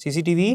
CCTV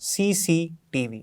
CCTV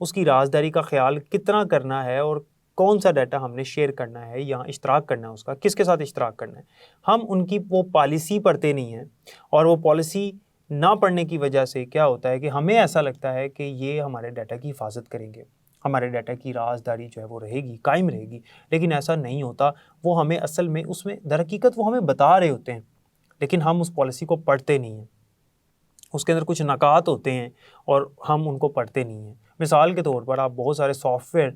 اس کی رازداری کا خیال کتنا کرنا ہے اور کون سا ڈیٹا ہم نے شیئر کرنا ہے یا اشتراک کرنا ہے، اس کا کس کے ساتھ اشتراک کرنا ہے، ہم ان کی وہ پالیسی پڑھتے نہیں ہیں، اور وہ پالیسی نہ پڑھنے کی وجہ سے کیا ہوتا ہے کہ ہمیں ایسا لگتا ہے کہ یہ ہمارے ڈیٹا کی حفاظت کریں گے، ہمارے ڈیٹا کی رازداری جو ہے وہ رہے گی، قائم رہے گی، لیکن ایسا نہیں ہوتا۔ وہ ہمیں اصل میں اس میں در حقیقت وہ ہمیں بتا رہے ہوتے ہیں، لیکن ہم اس پالیسی کو پڑھتے نہیں ہیں، اس کے اندر کچھ نکات ہوتے ہیں اور ہم ان کو پڑھتے نہیں ہیں۔ مثال کے طور پر آپ بہت سارے سافٹ ویئر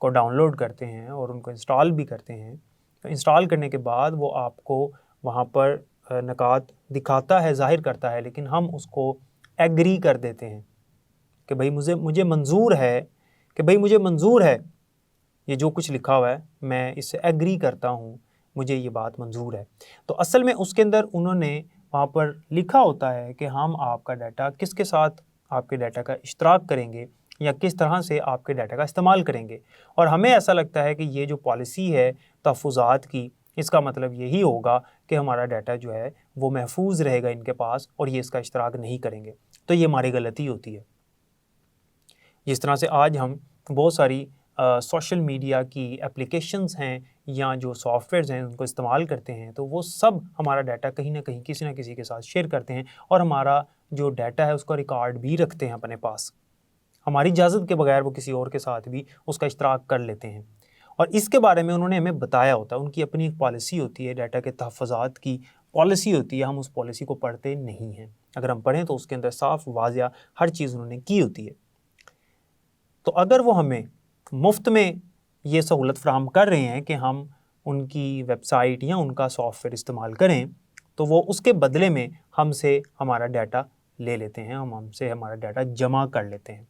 کو ڈاؤن لوڈ کرتے ہیں اور ان کو انسٹال بھی کرتے ہیں، تو انسٹال کرنے کے بعد وہ آپ کو وہاں پر نکات دکھاتا ہے، ظاہر کرتا ہے، لیکن ہم اس کو ایگری کر دیتے ہیں کہ بھائی مجھے منظور ہے، کہ بھائی مجھے منظور ہے یہ جو کچھ لکھا ہوا ہے، میں اس سے ایگری کرتا ہوں، مجھے یہ بات منظور ہے۔ تو اصل میں اس کے اندر انہوں نے وہاں پر لکھا ہوتا ہے کہ ہم آپ کا ڈیٹا کس کے ساتھ آپ کے ڈیٹا کا اشتراک کریں گے یا کس طرح سے آپ کے ڈیٹا کا استعمال کریں گے، اور ہمیں ایسا لگتا ہے کہ یہ جو پالیسی ہے تحفظات کی، اس کا مطلب یہی ہوگا کہ ہمارا ڈیٹا جو ہے وہ محفوظ رہے گا ان کے پاس اور یہ اس کا اشتراک نہیں کریں گے۔ تو یہ ہماری غلطی ہوتی ہے۔ جس طرح سے آج ہم بہت ساری سوشل میڈیا کی اپلیکیشنز ہیں یا جو سافٹ ویئرز ہیں ان کو استعمال کرتے ہیں، تو وہ سب ہمارا ڈیٹا کہیں نہ کہیں کسی نہ کسی کے ساتھ شیئر کرتے ہیں، اور ہمارا جو ڈیٹا ہے اس کا ریکارڈ بھی رکھتے ہیں اپنے پاس، ہماری اجازت کے بغیر وہ کسی اور کے ساتھ بھی اس کا اشتراک کر لیتے ہیں۔ اور اس کے بارے میں انہوں نے ہمیں بتایا ہوتا ہے، ان کی اپنی ایک پالیسی ہوتی ہے، ڈیٹا کے تحفظات کی پالیسی ہوتی ہے، ہم اس پالیسی کو پڑھتے نہیں ہیں۔ اگر ہم پڑھیں تو اس کے اندر صاف واضح ہر چیز انہوں نے کی ہوتی ہے۔ تو اگر وہ ہمیں مفت میں یہ سہولت فراہم کر رہے ہیں کہ ہم ان کی ویب سائٹ یا ان کا سافٹ ویئر استعمال کریں، تو وہ اس کے بدلے میں ہم سے ہمارا ڈیٹا لے لیتے ہیں، ہم سے ہمارا ڈیٹا جمع کر لیتے ہیں۔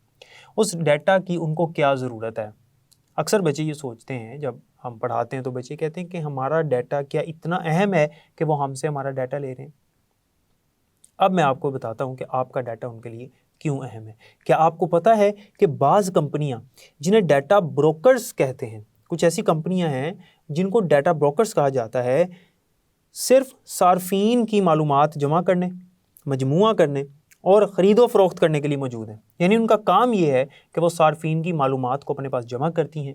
اس ڈیٹا کی ان کو کیا ضرورت ہے؟ اکثر بچے یہ سوچتے ہیں، جب ہم پڑھاتے ہیں تو بچے کہتے ہیں کہ ہمارا ڈیٹا کیا اتنا اہم ہے کہ وہ ہم سے ہمارا ڈیٹا لے رہے ہیں؟ اب میں آپ کو بتاتا ہوں کہ آپ کا ڈیٹا ان کے لیے کیوں اہم ہے۔ کیا آپ کو پتہ ہے کہ بعض کمپنیاں جنہیں ڈیٹا بروکرز کہتے ہیں، کچھ ایسی کمپنیاں ہیں جن کو ڈیٹا بروکرز کہا جاتا ہے، صرف صارفین کی معلومات جمع کرنے، مجموعہ کرنے اور خرید و فروخت کرنے کے لیے موجود ہیں؟ یعنی ان کا کام یہ ہے کہ وہ صارفین کی معلومات کو اپنے پاس جمع کرتی ہیں،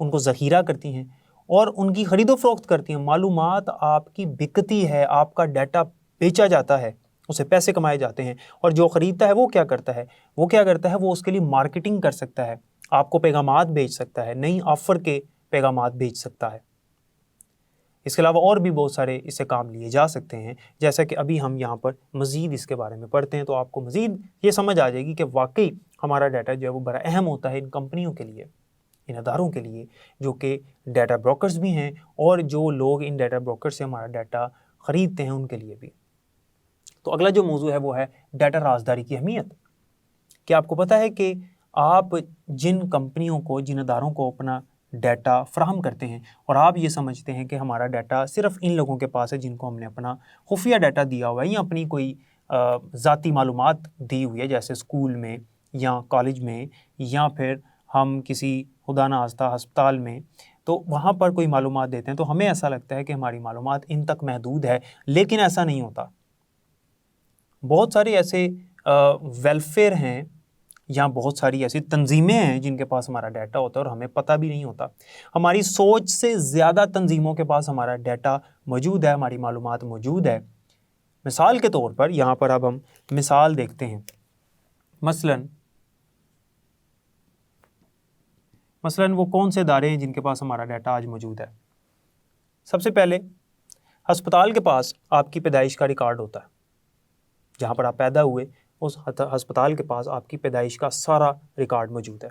ان کو ذخیرہ کرتی ہیں اور ان کی خرید و فروخت کرتی ہیں۔ معلومات آپ کی بکتی ہے، آپ کا ڈیٹا بیچا جاتا ہے، اسے پیسے کمائے جاتے ہیں، اور جو خریدتا ہے وہ کیا کرتا ہے؟ وہ اس کے لیے مارکیٹنگ کر سکتا ہے، آپ کو پیغامات بھیج سکتا ہے، نئی آفر کے پیغامات بھیج سکتا ہے۔ اس کے علاوہ اور بھی بہت سارے اس سے کام لیے جا سکتے ہیں، جیسا کہ ابھی ہم یہاں پر مزید اس کے بارے میں پڑھتے ہیں، تو آپ کو مزید یہ سمجھ آ جائے گی کہ واقعی ہمارا ڈیٹا جو ہے وہ بڑا اہم ہوتا ہے ان کمپنیوں کے لیے، ان اداروں کے لیے، جو کہ ڈیٹا بروکرز بھی ہیں، اور جو لوگ ان ڈیٹا بروکر سے ہمارا ڈیٹا خریدتے ہیں ان کے لیے بھی۔ تو اگلا جو موضوع ہے وہ ہے ڈیٹا رازداری کی اہمیت۔ کیا آپ کو پتہ ہے کہ آپ جن کمپنیوں کو، جن اداروں کو اپنا ڈیٹا فراہم کرتے ہیں، اور آپ یہ سمجھتے ہیں کہ ہمارا ڈیٹا صرف ان لوگوں کے پاس ہے جن کو ہم نے اپنا خفیہ ڈیٹا دیا ہوا ہے یا اپنی کوئی ذاتی معلومات دی ہوئی ہے، جیسے اسکول میں یا کالج میں یا پھر ہم کسی خدا نخواستہ ہسپتال میں، تو وہاں پر کوئی معلومات دیتے ہیں، تو ہمیں ایسا لگتا ہے کہ ہماری معلومات ان تک محدود ہے، لیکن ایسا نہیں ہوتا۔ بہت سارے ایسے ویلفیئر ہیں یا بہت ساری ایسی تنظیمیں ہیں جن کے پاس ہمارا ڈیٹا ہوتا ہے اور ہمیں پتہ بھی نہیں ہوتا۔ ہماری سوچ سے زیادہ تنظیموں کے پاس ہمارا ڈیٹا موجود ہے، ہماری معلومات موجود ہے۔ مثال کے طور پر یہاں پر اب ہم مثال دیکھتے ہیں۔ مثلاً وہ کون سے ادارے ہیں جن کے پاس ہمارا ڈیٹا آج موجود ہے؟ سب سے پہلے ہسپتال کے پاس آپ کی پیدائش کا ریکارڈ ہوتا ہے، جہاں پر آپ پیدا ہوئے اس ہسپتال کے پاس آپ کی پیدائش کا سارا ریکارڈ موجود ہے۔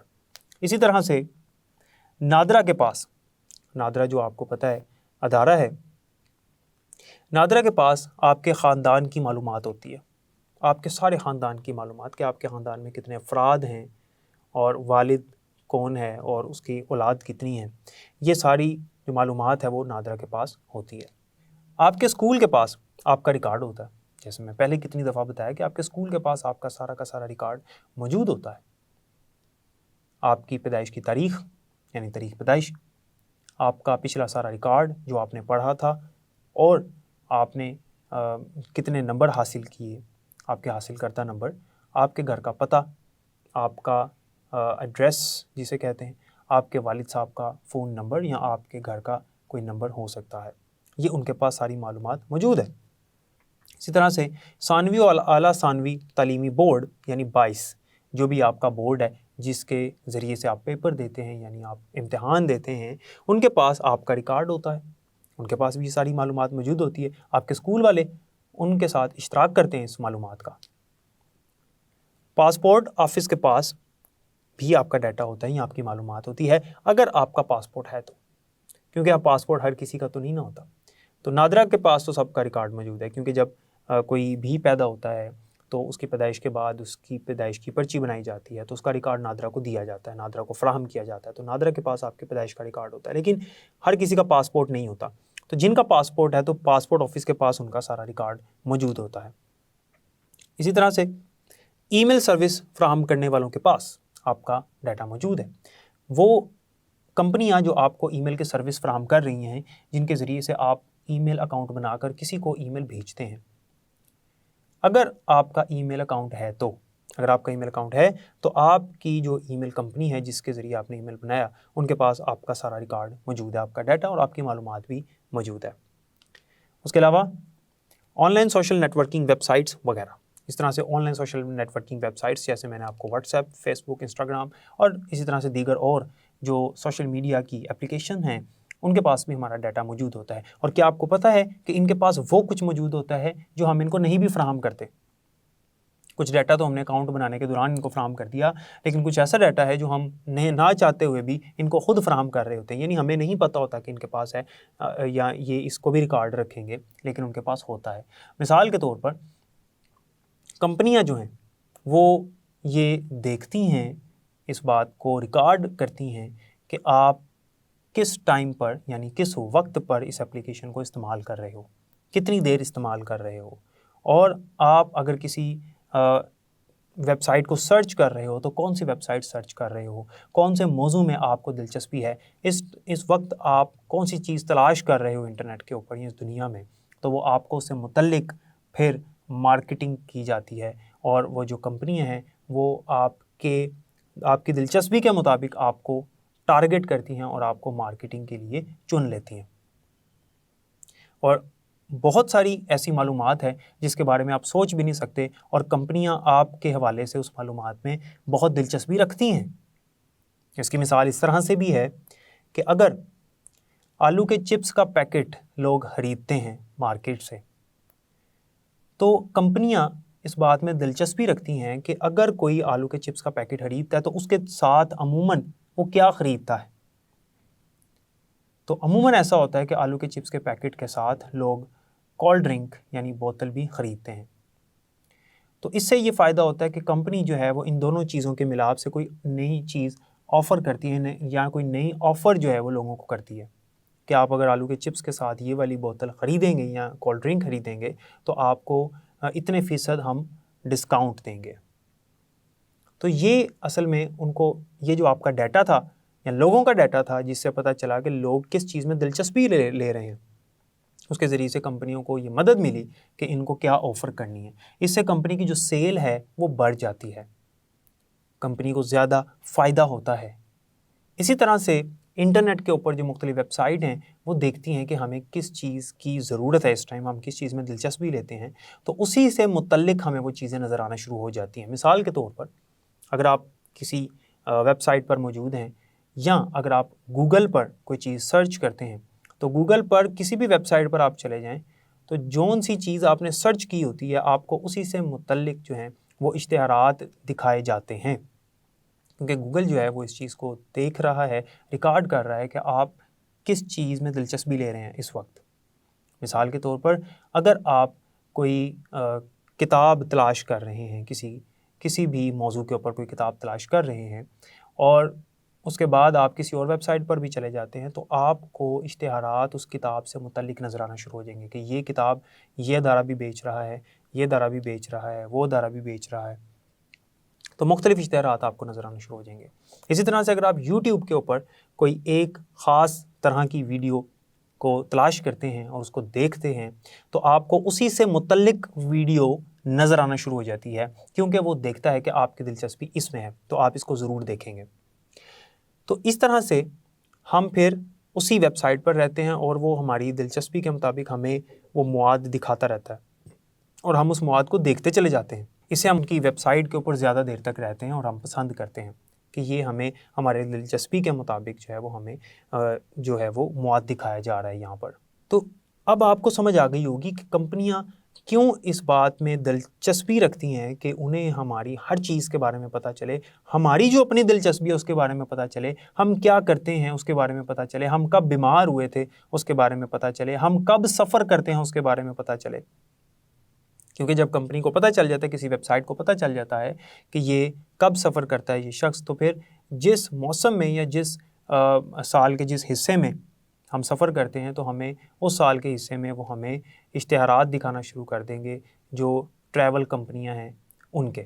اسی طرح سے نادرا کے پاس، نادرا جو آپ کو پتہ ہے ادارہ ہے، نادرا کے پاس آپ کے خاندان کی معلومات ہوتی ہے، آپ کے سارے خاندان کی معلومات، کہ آپ کے خاندان میں کتنے افراد ہیں اور والد کون ہے اور اس کی اولاد کتنی ہے، یہ ساری جو معلومات ہے وہ نادرا کے پاس ہوتی ہے۔ آپ کے اسکول کے پاس آپ کا ریکارڈ ہوتا ہے، جیسے میں پہلے کتنی دفعہ بتایا کہ آپ کے اسکول کے پاس آپ کا سارا ریکارڈ موجود ہوتا ہے۔ آپ کی پیدائش کی تاریخ یعنی تاریخ پیدائش، آپ کا پچھلا سارا ریکارڈ جو آپ نے پڑھا تھا، اور آپ نے کتنے نمبر حاصل کیے، آپ کے حاصل کردہ نمبر، آپ کے گھر کا پتہ، آپ کا ایڈریس جسے کہتے ہیں، آپ کے والد صاحب کا فون نمبر یا آپ کے گھر کا کوئی نمبر ہو سکتا ہے، یہ ان کے پاس ساری معلومات موجود ہے۔ اسی طرح سے ثانوی اور اعلیٰ ثانوی تعلیمی بورڈ یعنی 22 جو بھی آپ کا بورڈ ہے جس کے ذریعے سے آپ پیپر دیتے ہیں یعنی آپ امتحان دیتے ہیں، ان کے پاس آپ کا ریکارڈ ہوتا ہے، ان کے پاس بھی یہ ساری معلومات موجود ہوتی ہے۔ آپ کے اسکول والے ان کے ساتھ اشتراک کرتے ہیں اس معلومات کا۔ پاسپورٹ آفس کے پاس بھی آپ کا ڈیٹا ہوتا ہے یا آپ کی معلومات ہوتی ہے اگر آپ کا پاسپورٹ ہے تو، کیونکہ آپ پاسپورٹ ہر کسی کا تو نہیں نہ ہوتا۔ تو نادرا کے پاس تو سب کا ریکارڈ موجود ہے، کیونکہ جب کوئی بھی پیدا ہوتا ہے تو اس کی پیدائش کے بعد اس کی پیدائش کی پرچی بنائی جاتی ہے تو اس کا ریکارڈ نادرا کو دیا جاتا ہے، نادرا کو فراہم کیا جاتا ہے، تو نادرا کے پاس آپ کی پیدائش کا ریکارڈ ہوتا ہے، لیکن ہر کسی کا پاسپورٹ نہیں ہوتا۔ تو جن کا پاسپورٹ ہے تو پاسپورٹ آفس کے پاس ان کا سارا ریکارڈ موجود ہوتا ہے۔ اسی طرح سے ای میل سروس فراہم کرنے والوں کے پاس آپ کا ڈیٹا موجود ہے، وہ کمپنیاں جو آپ کو ای میل کے سروس فراہم کر رہی ہیں جن کے ذریعے سے آپ ای میل اکاؤنٹ بنا کر کسی کو ای میل بھیجتے ہیں۔ اگر آپ کا ای میل اکاؤنٹ ہے تو آپ کی جو ای میل کمپنی ہے جس کے ذریعے آپ نے ای میل بنایا ان کے پاس آپ کا سارا ریکارڈ موجود ہے، آپ کا ڈیٹا اور آپ کی معلومات بھی موجود ہے۔ اس کے علاوہ online social networking websites وغیرہ، اس طرح سے online social networking websites جیسے میں نے آپ کو WhatsApp, Facebook, Instagram اور اسی طرح سے دیگر اور جو سوشل میڈیا کی اپلیکیشن ہیں ان کے پاس بھی ہمارا ڈیٹا موجود ہوتا ہے۔ اور کیا آپ کو پتہ ہے کہ ان کے پاس وہ کچھ موجود ہوتا ہے جو ہم ان کو نہیں بھی فراہم کرتے؟ کچھ ڈیٹا تو ہم نے اکاؤنٹ بنانے کے دوران ان کو فراہم کر دیا، لیکن کچھ ایسا ڈیٹا ہے جو ہم نہ چاہتے ہوئے بھی ان کو خود فراہم کر رہے ہوتے ہیں، یعنی ہمیں نہیں پتہ ہوتا کہ ان کے پاس ہے یا یہ اس کو بھی ریکارڈ رکھیں گے، لیکن ان کے پاس ہوتا ہے۔ مثال کے طور پر کمپنیاں جو ہیں وہ یہ دیکھتی ہیں، اس بات کو ریکارڈ کرتی ہیں کہ آپ کس ٹائم پر یعنی کس وقت پر اس اپلیکیشن کو استعمال کر رہے ہو، کتنی دیر استعمال کر رہے ہو، اور آپ اگر کسی ویب سائٹ کو سرچ کر رہے ہو تو کون سی ویب سائٹ سرچ کر رہے ہو، کون سے موضوع میں آپ کو دلچسپی ہے، اس وقت آپ کون سی چیز تلاش کر رہے ہو انٹرنیٹ کے اوپر یا اس دنیا میں، تو وہ آپ کو اس سے متعلق پھر مارکیٹنگ کی جاتی ہے، اور وہ جو کمپنیاں ہیں وہ آپ کی دلچسپی کے مطابق آپ کو ٹارگٹ کرتی ہیں اور آپ کو مارکیٹنگ کے لیے چن لیتی ہیں۔ اور بہت ساری ایسی معلومات ہے جس کے بارے میں آپ سوچ بھی نہیں سکتے، اور کمپنیاں آپ کے حوالے سے اس معلومات میں بہت دلچسپی رکھتی ہیں۔ اس کی مثال اس طرح سے بھی ہے کہ اگر آلو کے چپس کا پیکٹ لوگ خریدتے ہیں مارکیٹ سے، تو کمپنیاں اس بات میں دلچسپی رکھتی ہیں کہ اگر کوئی آلو کے چپس کا پیکٹ خریدتا ہے تو اس کے ساتھ عموماً وہ کیا خریدتا ہے۔ تو عموماً ایسا ہوتا ہے کہ آلو کے چپس کے پیکٹ کے ساتھ لوگ کولڈ ڈرنک یعنی بوتل بھی خریدتے ہیں۔ تو اس سے یہ فائدہ ہوتا ہے کہ کمپنی جو ہے وہ ان دونوں چیزوں کے ملاپ سے کوئی نئی چیز آفر کرتی ہے یا کوئی نئی آفر جو ہے وہ لوگوں کو کرتی ہے کہ آپ اگر آلو کے چپس کے ساتھ یہ والی بوتل خریدیں گے یا کولڈ ڈرنک خریدیں گے تو آپ کو اتنے فیصد ہم ڈسکاؤنٹ دیں گے۔ تو یہ اصل میں ان کو یہ جو آپ کا ڈیٹا تھا یا لوگوں کا ڈیٹا تھا جس سے پتہ چلا کہ لوگ کس چیز میں دلچسپی لے رہے ہیں، اس کے ذریعے سے کمپنیوں کو یہ مدد ملی کہ ان کو کیا آفر کرنی ہے۔ اس سے کمپنی کی جو سیل ہے وہ بڑھ جاتی ہے، کمپنی کو زیادہ فائدہ ہوتا ہے۔ اسی طرح سے انٹرنیٹ کے اوپر جو مختلف ویب سائٹ ہیں وہ دیکھتی ہیں کہ ہمیں کس چیز کی ضرورت ہے، اس ٹائم ہم کس چیز میں دلچسپی لیتے ہیں، تو اسی سے متعلق ہمیں وہ چیزیں نظر آنا شروع ہو جاتی ہیں۔ مثال کے طور پر اگر آپ کسی ویب سائٹ پر موجود ہیں یا اگر آپ گوگل پر کوئی چیز سرچ کرتے ہیں، تو گوگل پر کسی بھی ویب سائٹ پر آپ چلے جائیں تو جون سی چیز آپ نے سرچ کی ہوتی ہے آپ کو اسی سے متعلق جو ہیں وہ اشتہارات دکھائے جاتے ہیں، کیونکہ گوگل جو ہے وہ اس چیز کو دیکھ رہا ہے، ریکارڈ کر رہا ہے کہ آپ کس چیز میں دلچسپی لے رہے ہیں اس وقت۔ مثال کے طور پر اگر آپ کوئی کتاب تلاش کر رہے ہیں، کسی بھی موضوع کے اوپر کوئی کتاب تلاش کر رہے ہیں، اور اس کے بعد آپ کسی اور ویب سائٹ پر بھی چلے جاتے ہیں تو آپ کو اشتہارات اس کتاب سے متعلق نظر آنا شروع ہو جائیں گے کہ یہ کتاب یہ ادارہ بھی بیچ رہا ہے، یہ ادارہ بھی بیچ رہا ہے، وہ ادارہ بھی بیچ رہا ہے، تو مختلف اشتہارات آپ کو نظر آنا شروع ہو جائیں گے۔ اسی طرح سے اگر آپ یوٹیوب کے اوپر کوئی ایک خاص طرح کی ویڈیو کو تلاش کرتے ہیں اور اس کو دیکھتے ہیں تو آپ کو اسی سے متعلق ویڈیو نظر آنا شروع ہو جاتی ہے، کیونکہ وہ دیکھتا ہے کہ آپ کی دلچسپی اس میں ہے تو آپ اس کو ضرور دیکھیں گے۔ تو اس طرح سے ہم پھر اسی ویب سائٹ پر رہتے ہیں اور وہ ہماری دلچسپی کے مطابق ہمیں وہ مواد دکھاتا رہتا ہے اور ہم اس مواد کو دیکھتے چلے جاتے ہیں۔ اسے ہم ان کی ویب سائٹ کے اوپر زیادہ دیر تک رہتے ہیں اور ہم پسند کرتے ہیں کہ یہ ہمیں ہمارے دلچسپی کے مطابق جو ہے وہ ہمیں جو ہے وہ مواد دکھایا جا رہا ہے یہاں پر۔ تو اب آپ کو سمجھ آ گئی ہوگی کہ کمپنیاں کیوں اس بات میں دلچسپی رکھتی ہیں کہ انہیں ہماری ہر چیز کے بارے میں پتہ چلے، ہماری جو اپنی دلچسپی ہے اس کے بارے میں پتہ چلے، ہم کیا کرتے ہیں اس کے بارے میں پتہ چلے، ہم کب بیمار ہوئے تھے اس کے بارے میں پتہ چلے، ہم کب سفر کرتے ہیں اس کے بارے میں پتہ چلے۔ کیونکہ جب کمپنی کو پتہ چل جاتا ہے، کسی ویب سائٹ کو پتہ چل جاتا ہے کہ یہ کب سفر کرتا ہے یہ شخص، تو پھر جس موسم میں یا جس سال کے جس حصے میں ہم سفر کرتے ہیں تو ہمیں اس سال کے حصے میں وہ ہمیں اشتہارات دکھانا شروع کر دیں گے جو ٹریول کمپنیاں ہیں ان کے۔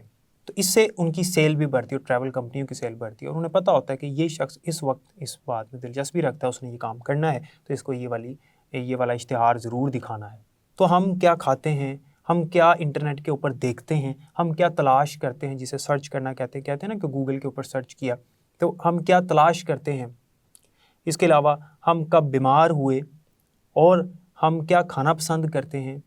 تو اس سے ان کی سیل بھی بڑھتی ہے اور ٹریول کمپنیوں کی سیل بڑھتی ہے، اور انہیں پتہ ہوتا ہے کہ یہ شخص اس وقت اس بات میں دلچسپی رکھتا ہے، اس نے یہ کام کرنا ہے تو اس کو یہ والا اشتہار ضرور دکھانا ہے۔ تو ہم کیا کھاتے ہیں، ہم کیا انٹرنیٹ کے اوپر دیکھتے ہیں، ہم کیا تلاش کرتے ہیں، جسے سرچ کرنا کہتے ہیں نا کہ گوگل کے اوپر سرچ کیا، تو ہم کیا تلاش کرتے ہیں، اس کے علاوہ ہم کب بیمار ہوئے اور ہم کیا کھانا پسند کرتے ہیں،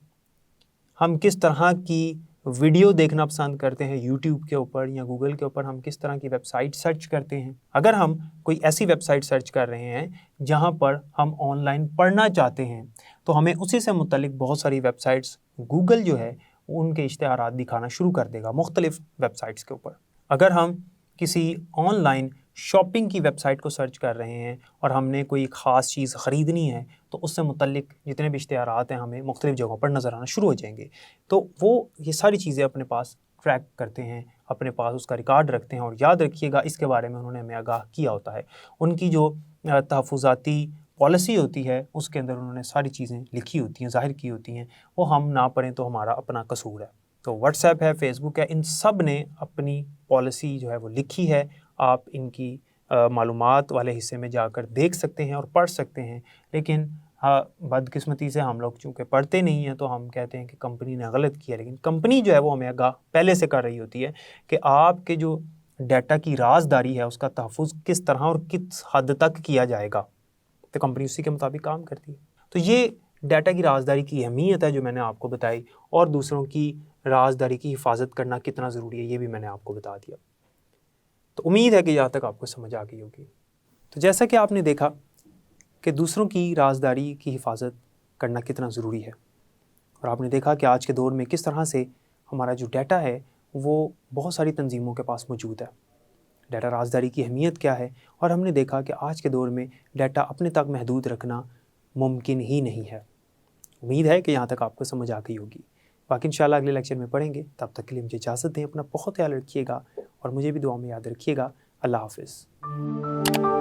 ہم کس طرح کی ویڈیو دیکھنا پسند کرتے ہیں یوٹیوب کے اوپر یا گوگل کے اوپر، ہم کس طرح کی ویب سائٹ سرچ کرتے ہیں۔ اگر ہم کوئی ایسی ویب سائٹ سرچ کر رہے ہیں جہاں پر ہم آن لائن پڑھنا چاہتے ہیں تو ہمیں اسی سے متعلق بہت ساری ویب سائٹس گوگل جو ہے ان کے اشتہارات دکھانا شروع کر دے گا مختلف ویب سائٹس کے اوپر۔ اگر ہم کسی آن لائن شاپنگ کی ویب سائٹ کو سرچ کر رہے ہیں اور ہم نے کوئی خاص چیز خریدنی ہے تو اس سے متعلق جتنے بھی اشتہارات ہیں ہمیں مختلف جگہوں پر نظر آنا شروع ہو جائیں گے۔ تو وہ یہ ساری چیزیں اپنے پاس ٹریک کرتے ہیں، اپنے پاس اس کا ریکارڈ رکھتے ہیں، اور یاد رکھیے گا اس کے بارے میں انہوں نے ہمیں آگاہ کیا ہوتا ہے۔ ان کی جو تحفظاتی پالیسی ہوتی ہے اس کے اندر انہوں نے ساری چیزیں لکھی ہوتی ہیں، ظاہر کی ہوتی ہیں، وہ ہم نہ پڑھیں تو ہمارا اپنا قصور ہے۔ تو واٹس ایپ ہے، فیس بک ہے، ان سب نے اپنی پالیسی جو ہے وہ لکھی ہے، آپ ان کی معلومات والے حصے میں جا کر دیکھ سکتے ہیں اور پڑھ سکتے ہیں۔ لیکن بدقسمتی سے ہم لوگ چونکہ پڑھتے نہیں ہیں تو ہم کہتے ہیں کہ کمپنی نے غلط کیا، لیکن کمپنی جو ہے وہ ہمیں آگاہ پہلے سے کر رہی ہوتی ہے کہ آپ کے جو ڈیٹا کی رازداری ہے اس کا تحفظ کس طرح اور کس حد تک کیا جائے گا، تو کمپنی اسی کے مطابق کام کرتی ہے۔ تو یہ ڈیٹا کی رازداری کی اہمیت ہے جو میں نے آپ کو بتائی، اور دوسروں کی رازداری کی حفاظت کرنا کتنا ضروری ہے یہ بھی میں نے آپ کو بتا دیا۔ تو امید ہے کہ یہاں تک آپ کو سمجھ آ گئی ہوگی۔ تو جیسا کہ آپ نے دیکھا کہ دوسروں کی رازداری کی حفاظت کرنا کتنا ضروری ہے، اور آپ نے دیکھا کہ آج کے دور میں کس طرح سے ہمارا جو ڈیٹا ہے وہ بہت ساری تنظیموں کے پاس موجود ہے، ڈیٹا رازداری کی اہمیت کیا ہے، اور ہم نے دیکھا کہ آج کے دور میں ڈیٹا اپنے تک محدود رکھنا ممکن ہی نہیں ہے۔ امید ہے کہ یہاں تک آپ کو سمجھ آ گئی ہوگی۔ باقی انشاءاللہ اگلے لیکچر میں پڑھیں گے، تب تک کے لیے مجھے اجازت دیں، اپنا بہت خیال رکھیے گا اور مجھے بھی دعا میں یاد رکھیے گا۔ اللہ حافظ۔